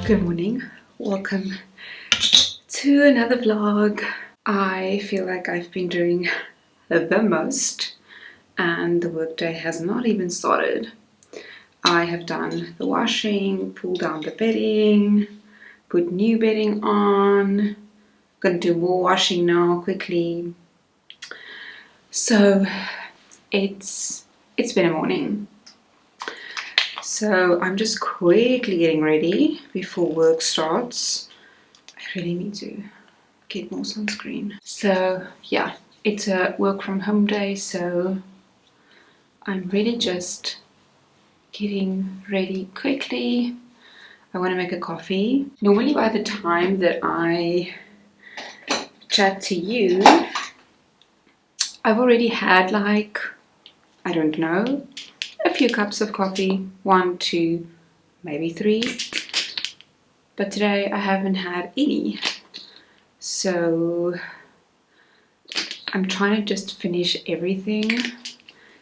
Good morning, welcome to another vlog. I feel like I've been doing the most and the workday has not even started. I have done the washing, pulled down the bedding, put new bedding on, gonna do more washing now quickly. So it's been a morning. So I'm just quickly getting ready before work starts. I really need to get more sunscreen. So yeah, it's a work from home day, so I'm really just getting ready quickly. I want to make a coffee. Normally by the time that I chat to you, I've already had like, I don't know, a few cups of coffee, 1, 2, maybe 3. But today I haven't had any. So I'm trying to just finish everything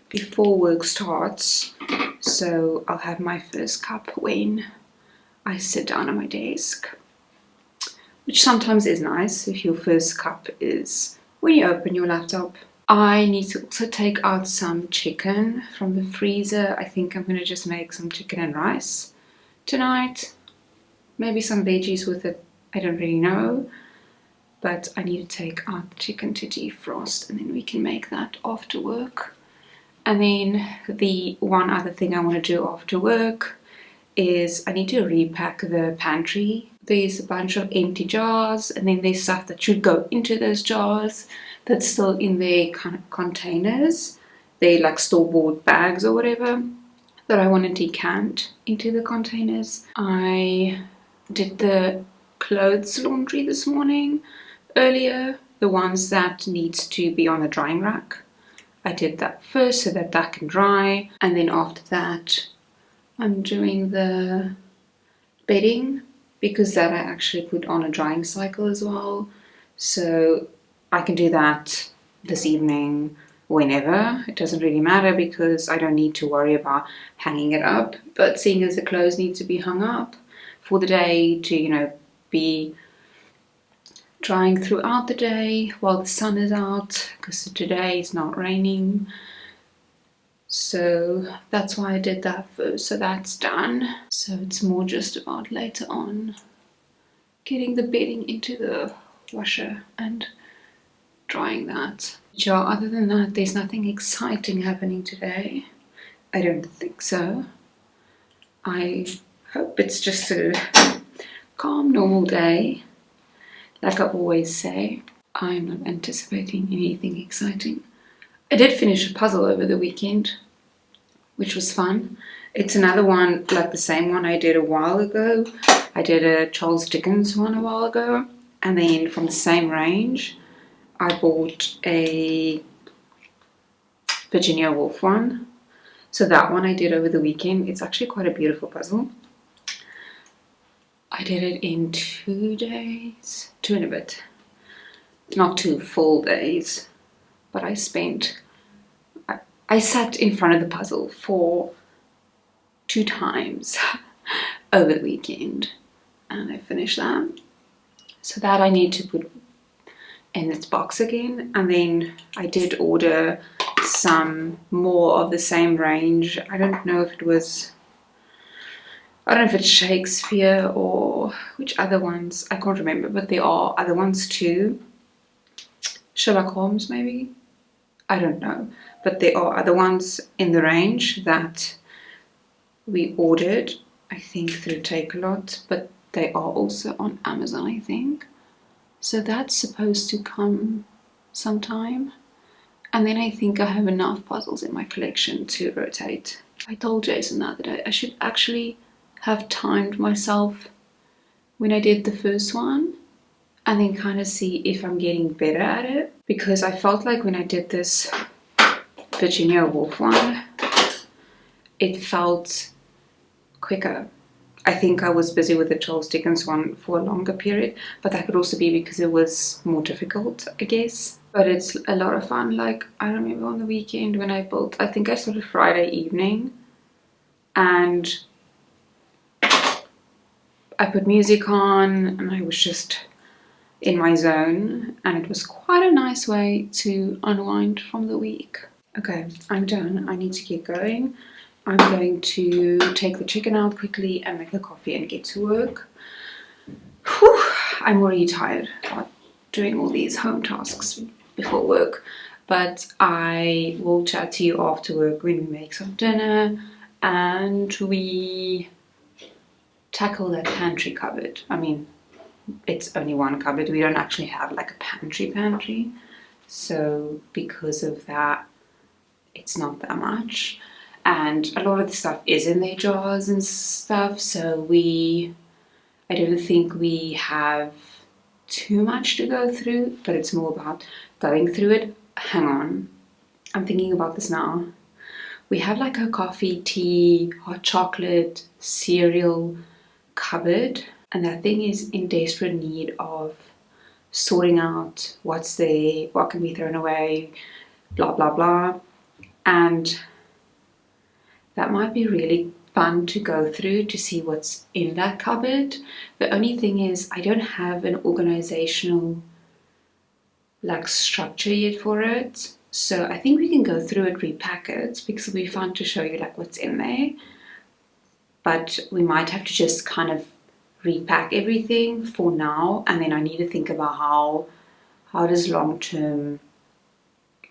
before work starts. So I'll have my first cup when I sit down at my desk, which sometimes is nice if your first cup is when you open your laptop. I need to also take out some chicken from the freezer. I think I'm going to just make some chicken and rice tonight. Maybe some veggies with it, I don't really know. But I need to take out the chicken to defrost and then we can make that after work. And then the one other thing I want to do after work is I need to repack the pantry. There's a bunch of empty jars and then there's stuff that should go into those jars that's still in their kind of containers. They're like store-bought bags or whatever that I want to decant into the containers. I did the clothes laundry this morning earlier, the ones that needs to be on the drying rack. I did that first so that that can dry, and then after that I'm doing the bedding because that I actually put on a drying cycle as well, so I can do that this evening whenever. It doesn't really matter because I don't need to worry about hanging it up, but seeing as the clothes need to be hung up for the day to, you know, be drying throughout the day while the sun is out, because today it's not raining. So that's why I did that first, so that's done. So it's more just about later on getting the bedding into the washer and drying that. Yeah, other than that, there's nothing exciting happening today. I don't think so. I hope it's just a calm, normal day. Like I always say, I'm not anticipating anything exciting. I did finish a puzzle over the weekend, which was fun. It's another one, like the same one I did a while ago. I did a Charles Dickens one a while ago. And then from the same range, I bought a Virginia Woolf one. So that one I did over the weekend. It's actually quite a beautiful puzzle. I did it in 2 days, 2 and a bit. Not 2 full days, but I sat in front of the puzzle for 2 times over the weekend and I finished that. So that I need to put in its box again, and then I did order some more of the same range. I don't know if it's Shakespeare or which other ones, I can't remember, but there are other ones too. Sherlock Holmes maybe? I don't know, but there are other ones in the range that we ordered, I think through Takealot, but they are also on Amazon, I think. So that's supposed to come sometime. And then I think I have enough puzzles in my collection to rotate. I told Jason the other day I should actually have timed myself when I did the first one and then kind of see if I'm getting better at it, because I felt like when I did this Virginia Woolf one, it felt quicker. I think I was busy with the Charles Dickens one for a longer period, but that could also be because it was more difficult, I guess. But it's a lot of fun. Like, I remember on the weekend when I built, I think I started Friday evening, and I put music on and I was just in my zone, and it was quite a nice way to unwind from the week. Okay, I'm done. I need to get going. I'm going to take the chicken out quickly and make a coffee and get to work. Whew, I'm already tired about doing all these home tasks before work, but I will chat to you after work when we make some dinner and we tackle that pantry cupboard. I mean, it's only one cupboard. We don't actually have like a pantry. So because of that, it's not that much. And a lot of the stuff is in their jars and stuff. So I don't think we have too much to go through, but it's more about going through it. Hang on, I'm thinking about this now. We have like a coffee, tea, hot chocolate, cereal cupboard, and that thing is in desperate need of sorting out what's there, what can be thrown away, blah blah blah. And that might be really fun to go through to see what's in that cupboard. The only thing is I don't have an organizational like structure yet for it. So I think we can go through it, repack it, because it'll be fun to show you like what's in there. But we might have to just kind of repack everything for now, and then I need to think about how does long-term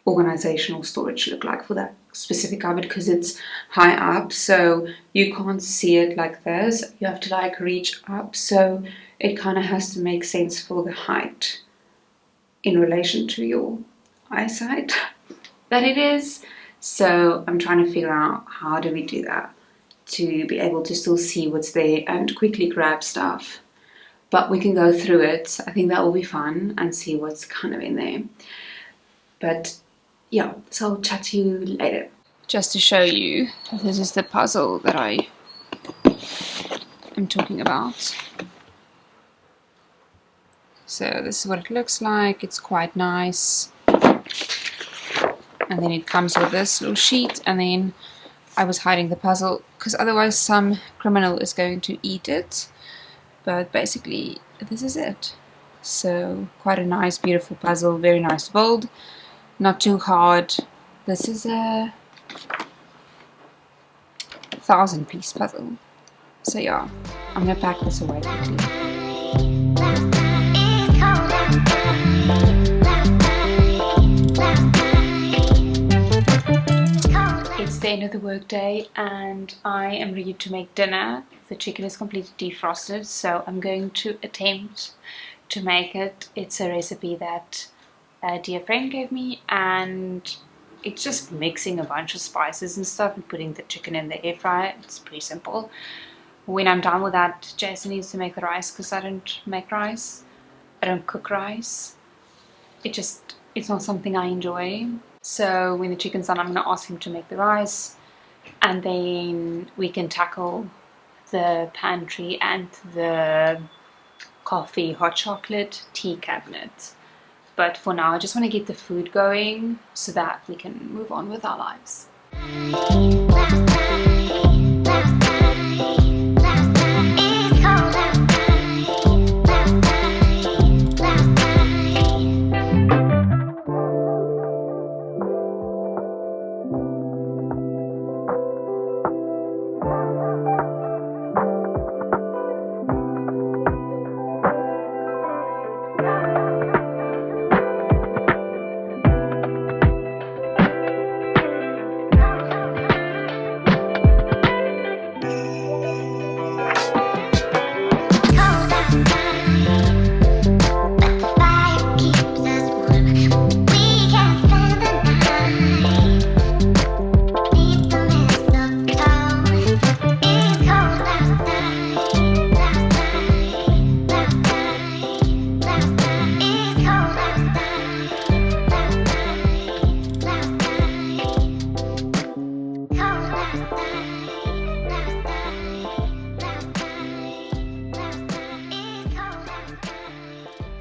organizational storage look like for that specific cupboard, because it's high up, so you can't see it like this. You have to like reach up, so it kind of has to make sense for the height in relation to your eyesight that it is. So I'm trying to figure out how do we do that to be able to still see what's there and quickly grab stuff. But we can go through it. I think that will be fun and see what's kind of in there. But yeah, so I'll chat to you later. Just to show you, this is the puzzle that I am talking about. So this is what it looks like. It's quite nice. And then it comes with this little sheet, and then I was hiding the puzzle because otherwise some criminal is going to eat it. But basically, this is it. So quite a nice, beautiful puzzle, very nice to build, not too hard. This is a 1,000-piece puzzle. So yeah, I'm gonna pack this away quickly. It's the end of the workday and I am ready to make dinner. The chicken is completely defrosted, so I'm going to attempt to make it. It's a recipe that a dear friend gave me, and it's just mixing a bunch of spices and stuff and putting the chicken in the air fryer. It's pretty simple. When I'm done with that, Jason needs to make the rice because I don't make rice. I don't cook rice. It's not something I enjoy. So when the chicken's done, I'm going to ask him to make the rice, and then we can tackle the pantry and the coffee, hot chocolate, tea cabinet. But for now, I just want to get the food going so that we can move on with our lives.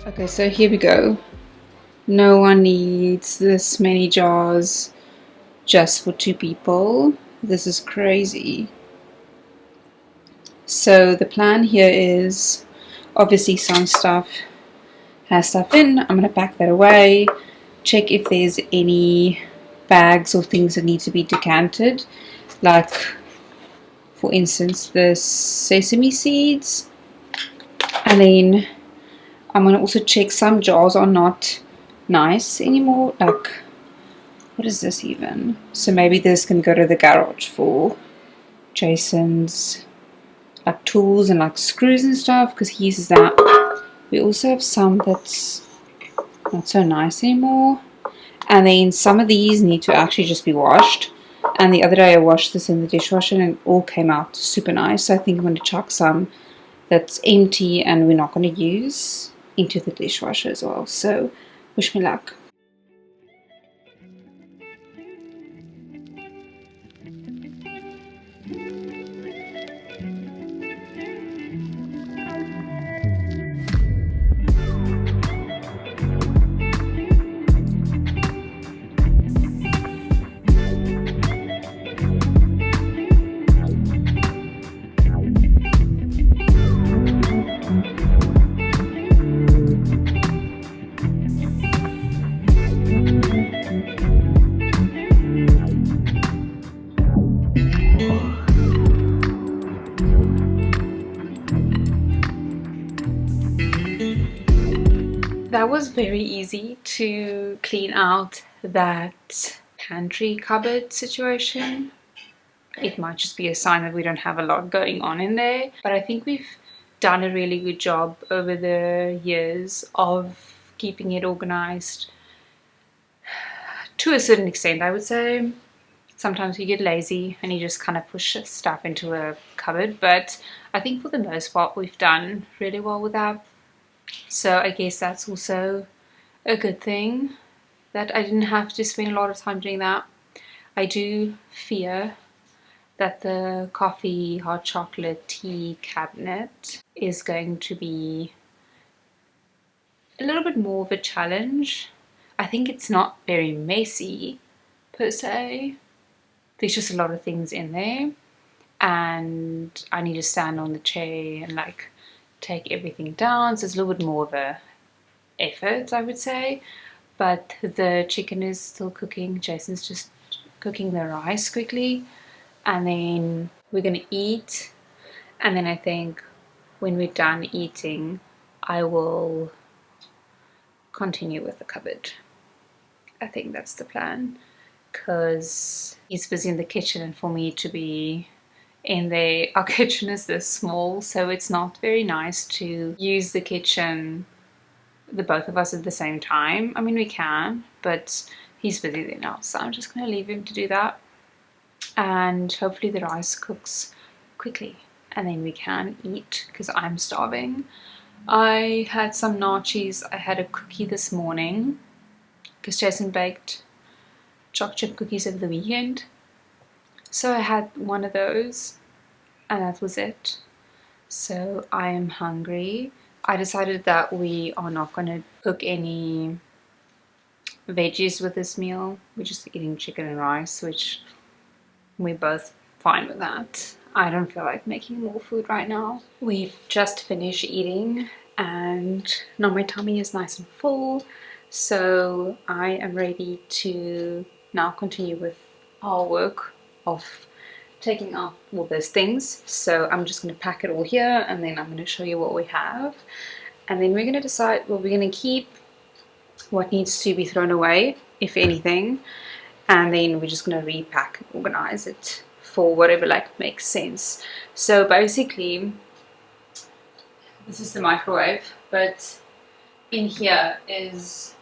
Okay, so here we go. No one needs this many jars just for 2 people. This is crazy. So the plan here is obviously some stuff has stuff in. I'm going to pack that away, check if there's any bags or things that need to be decanted, like for instance the sesame seeds. And then I'm going to also check some jars are not nice anymore, like what is this even? So maybe this can go to the garage for Jason's like tools and like screws and stuff, because he uses that. We also have some that's not so nice anymore, and then some of these need to actually just be washed. And the other day I washed this in the dishwasher and it all came out super nice. So I think I'm going to chuck some that's empty and we're not going to use into the dishwasher as well. So wish me luck. That was very easy to clean out that pantry cupboard situation. It might just be a sign that we don't have a lot going on in there, but I think we've done a really good job over the years of keeping it organized to a certain extent, I would say. Sometimes you get lazy and you just kind of push stuff into a cupboard, but I think for the most part we've done really well with that. So I guess that's also a good thing that I didn't have to spend a lot of time doing that. I do fear that the coffee, hot chocolate, tea cabinet is going to be a little bit more of a challenge. I think it's not very messy per se. There's just a lot of things in there, and I need to stand on the chair and like take everything down. So it's a little bit more of a effort, I would say. But the chicken is still cooking. Jason's just cooking the rice quickly, and then we're gonna eat. And then I think when we're done eating, I will continue with the cupboard. I think that's the plan, because he's busy in the kitchen, and for me to be in there, our kitchen is this small, so it's not very nice to use the kitchen, the both of us at the same time. I mean, we can, but he's busy there now, so I'm just going to leave him to do that, and hopefully the rice cooks quickly and then we can eat, because I'm starving. I had some nachos. I had a cookie this morning because Jason baked chocolate chip cookies over the weekend, so I had one of those and that was it. So I am hungry. I decided that we are not going to cook any veggies with this meal. We're just eating chicken and rice, which we're both fine with that. I don't feel like making more food right now. We've just finished eating and now my tummy is nice and full, so I am ready to now continue with our work of taking out all those things. So I'm just going to pack it all here and then I'm going to show you what we have, and then we're going to decide what we're going to keep, what needs to be thrown away if anything, and then we're just going to repack and organize it for whatever like makes sense. So basically this is the microwave, but in here is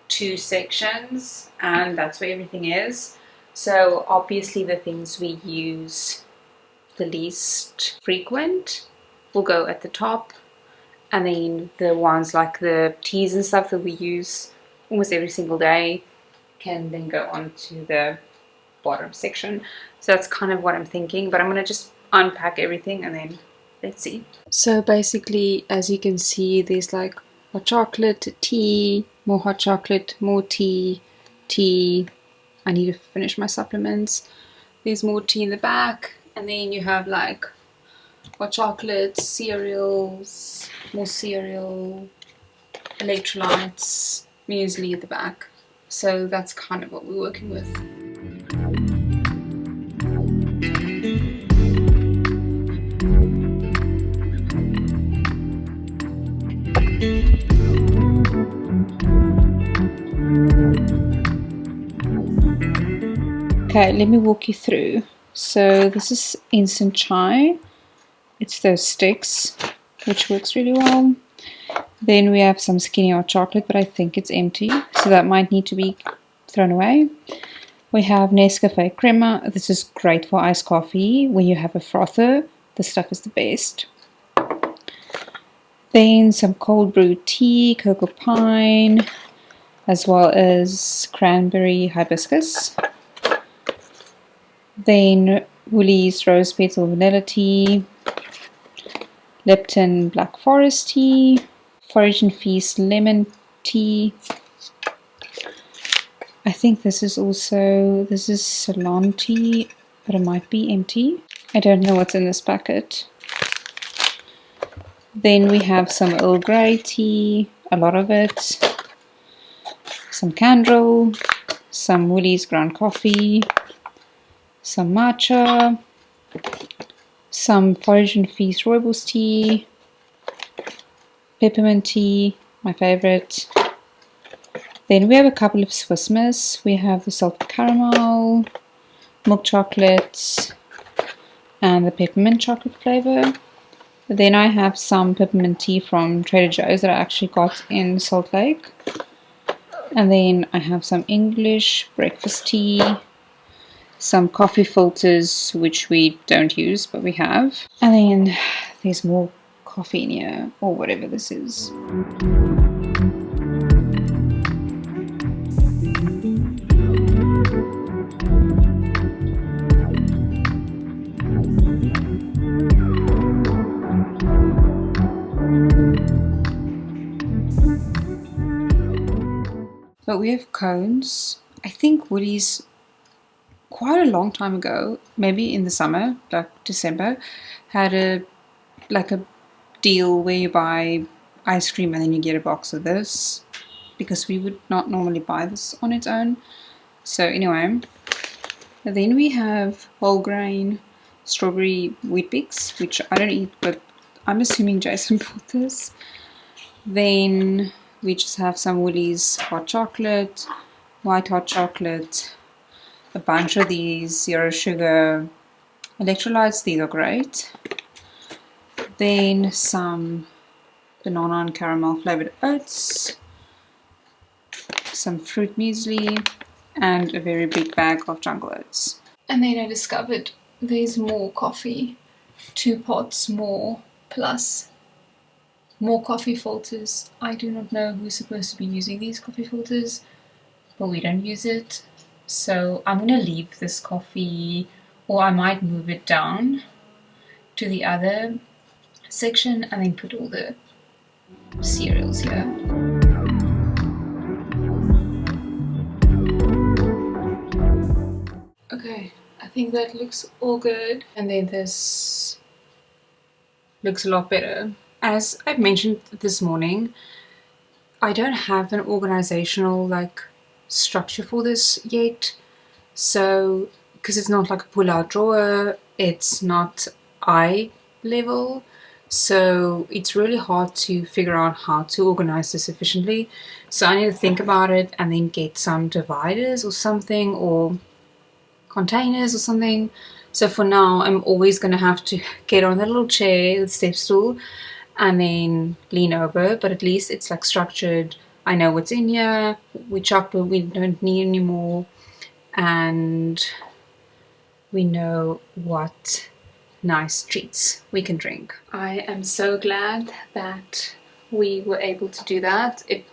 two sections and that's where everything is. So obviously the things we use the least frequent will go at the top, and then the ones like the teas and stuff that we use almost every single day can then go on to the bottom section. So that's kind of what I'm thinking, but I'm gonna just unpack everything and then let's see. So basically, as you can see, there's like hot chocolate, tea, more hot chocolate, more tea, tea. I need to finish my supplements. There's more tea in the back, and then you have like hot chocolates, cereals, more cereal, electrolytes, muesli at the back. So that's kind of what we're working with. Okay, let me walk you through. So this is instant chai. It's those sticks, which works really well. Then we have some skinny hot chocolate, but I think it's empty, so that might need to be thrown away. We have Nescafe Crema. This is great for iced coffee. When you have a frother, this stuff is the best. Then some cold brew tea, cocoa pine, as well as cranberry hibiscus. Then Woolies rose petal vanilla tea, Lipton black forest tea, Forage and Feast lemon tea. I think this is Ceylon tea, but it might be empty. I don't know what's in this packet. Then we have some Earl Grey tea, a lot of it, some Candle, some Woolies ground coffee, some matcha, some Forage and Feast rooibos tea, peppermint tea, my favorite. Then we have a couple of Swiss Miss. We have the salted caramel, milk chocolate, and the peppermint chocolate flavor. Then I have some peppermint tea from Trader Joe's that I actually got in Salt Lake. And then I have some English breakfast tea, some coffee filters, which we don't use, but we have. And then there's more coffee in here, or whatever this is. But we have cones. I think Woolies, quite a long time ago, maybe in the summer, like December, had a deal where you buy ice cream and then you get a box of this, because we would not normally buy this on its own. So anyway, then we have whole grain strawberry wheat bix, which I don't eat, but I'm assuming Jason bought this. Then we just have some Woolies hot chocolate, white hot chocolate, a bunch of these zero sugar electrolytes. These are great. Then some banana and caramel flavored oats, some fruit muesli, and a very big bag of jungle oats. And then I discovered there's more coffee, 2 pots more, plus more coffee filters. I do not know who's supposed to be using these coffee filters, but we don't use it. So I'm going to leave this coffee, or I might move it down to the other section and then put all the cereals here. Okay, I think that looks all good. And then this looks a lot better. As I've mentioned this morning, I don't have an organizational structure for this yet. So, because it's not like a pull-out drawer, it's not eye level, so it's really hard to figure out how to organize this efficiently. So I need to think about it and then get some dividers or something, or containers or something. So for now, I'm always going to have to get on that little chair, the step stool, and then lean over, but at least it's like structured. I know what's in here, we chocolate we don't need anymore, and we know what nice treats we can drink. I am so glad that we were able to do that. It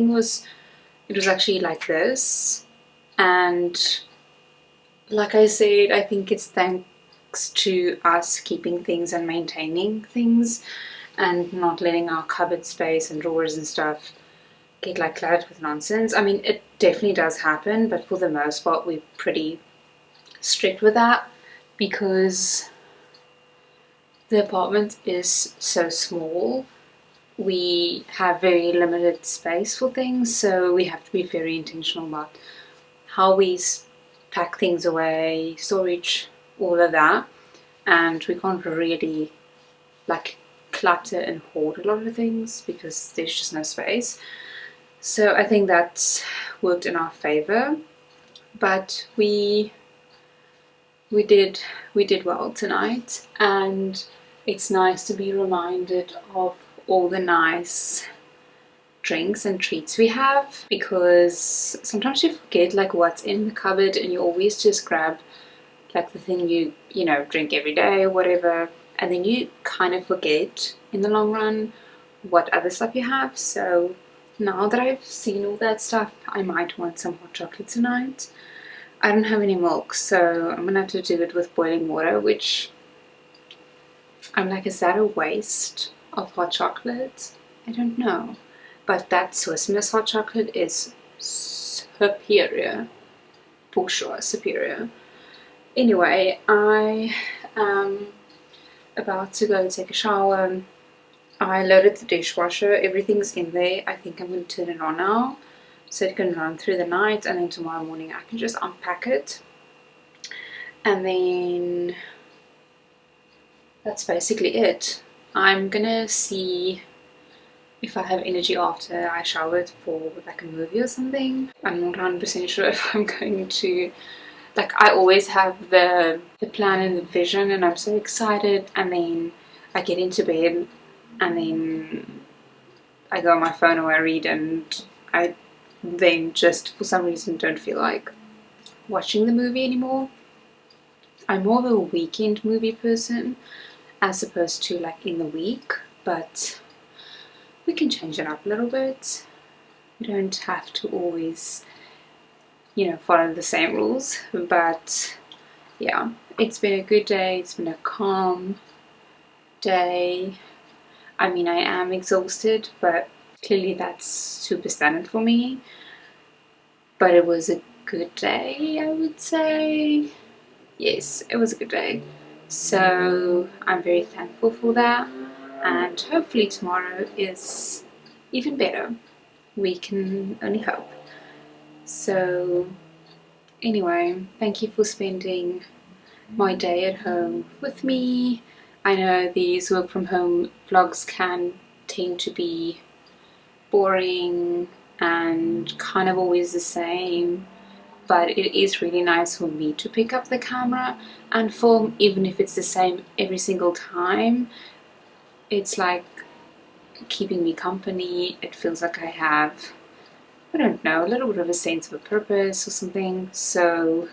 was actually like this, and like I said, I think it's thanks to us keeping things and maintaining things and not letting our cupboard space and drawers and stuff get cluttered with nonsense. I mean, it definitely does happen, but for the most part we're pretty strict with that, because the apartment is so small. We have very limited space for things, so we have to be very intentional about how we pack things away, storage, all of that. And we can't really like clutter and hoard a lot of things because there's just no space. So I think that's worked in our favor. But we did well tonight, and it's nice to be reminded of all the nice drinks and treats we have, because sometimes you forget like what's in the cupboard and you always just grab like the thing you know drink every day or whatever, and then you kind of forget in the long run what other stuff you have. So now that I've seen all that stuff, I might want some hot chocolate tonight. I don't have any milk, so I'm gonna have to do it with boiling water, which I'm like, is that a waste of hot chocolate? I don't know. But that Swiss Miss hot chocolate is superior. For sure, superior. Anyway, I am about to go take a shower. I loaded the dishwasher, everything's in there. I think I'm going to turn it on now so it can run through the night, and then tomorrow morning I can just unpack it. And then that's basically it. I'm gonna see if I have energy after I showered for like a movie or something. I'm not 100% sure if I'm going to, like, I always have the plan and the vision and I'm so excited, and then I get into bed and then I go on my phone or I read, and I then just for some reason don't feel like watching the movie anymore. I'm more of a weekend movie person as opposed to like in the week, but we can change it up a little bit. We don't have to always, you know, follow the same rules. But yeah, it's been a good day. It's been a calm day. I mean, I am exhausted, but clearly that's super standard for me. But it was a good day, I would say. Yes, it was a good day. So I'm very thankful for that. And hopefully tomorrow is even better. We can only hope. So anyway, thank you for spending my day at home with me. I know these work from home vlogs can tend to be boring and kind of always the same, but it is really nice for me to pick up the camera and film, even if it's the same every single time. It's like keeping me company. It feels like I have, I don't know, a little bit of a sense of a purpose or something. So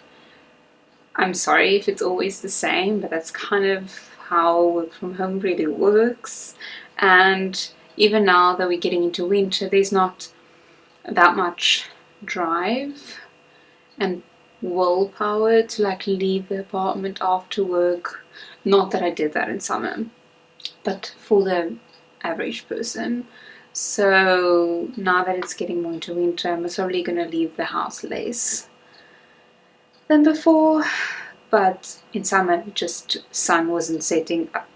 I'm sorry if it's always the same, but that's kind of how work from home really works. And even now that we're getting into winter, there's not that much drive and willpower to like leave the apartment after work. Not that I did that in summer, but for the average person. So now that it's getting more into winter, I'm probably gonna leave the house less than before. But in summer, just sun wasn't setting up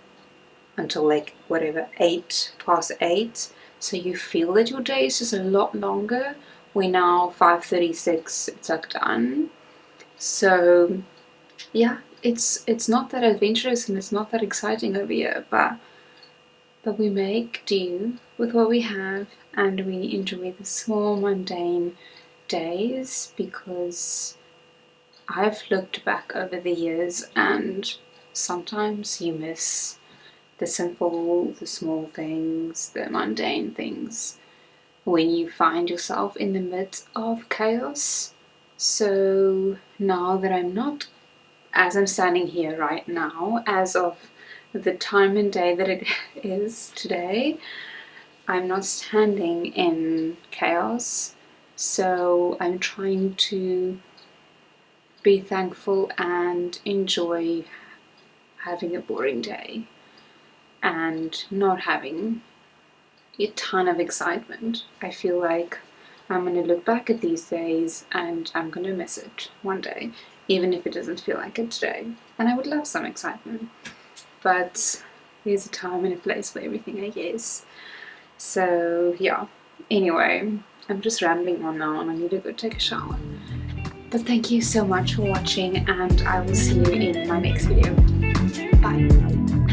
until like whatever 8 past 8, so you feel that your day is just a lot longer. We're now 5:36, it's like done. So yeah, it's not that adventurous and it's not that exciting over here, but we make do with what we have, and we enjoy the small mundane days, because I've looked back over the years and sometimes you miss the simple, the small things, the mundane things when you find yourself in the midst of chaos. So now that I'm not, as I'm standing here right now, as of the time and day that it is today, I'm not standing in chaos. So I'm trying to be thankful and enjoy having a boring day and not having a ton of excitement. I feel like I'm going to look back at these days and I'm going to miss it one day, even if it doesn't feel like it today. And I would love some excitement. But there's a time and a place for everything, I guess. So yeah, anyway, I'm just rambling on now and I need to go take a shower. But thank you so much for watching, and I will see you in my next video. Bye.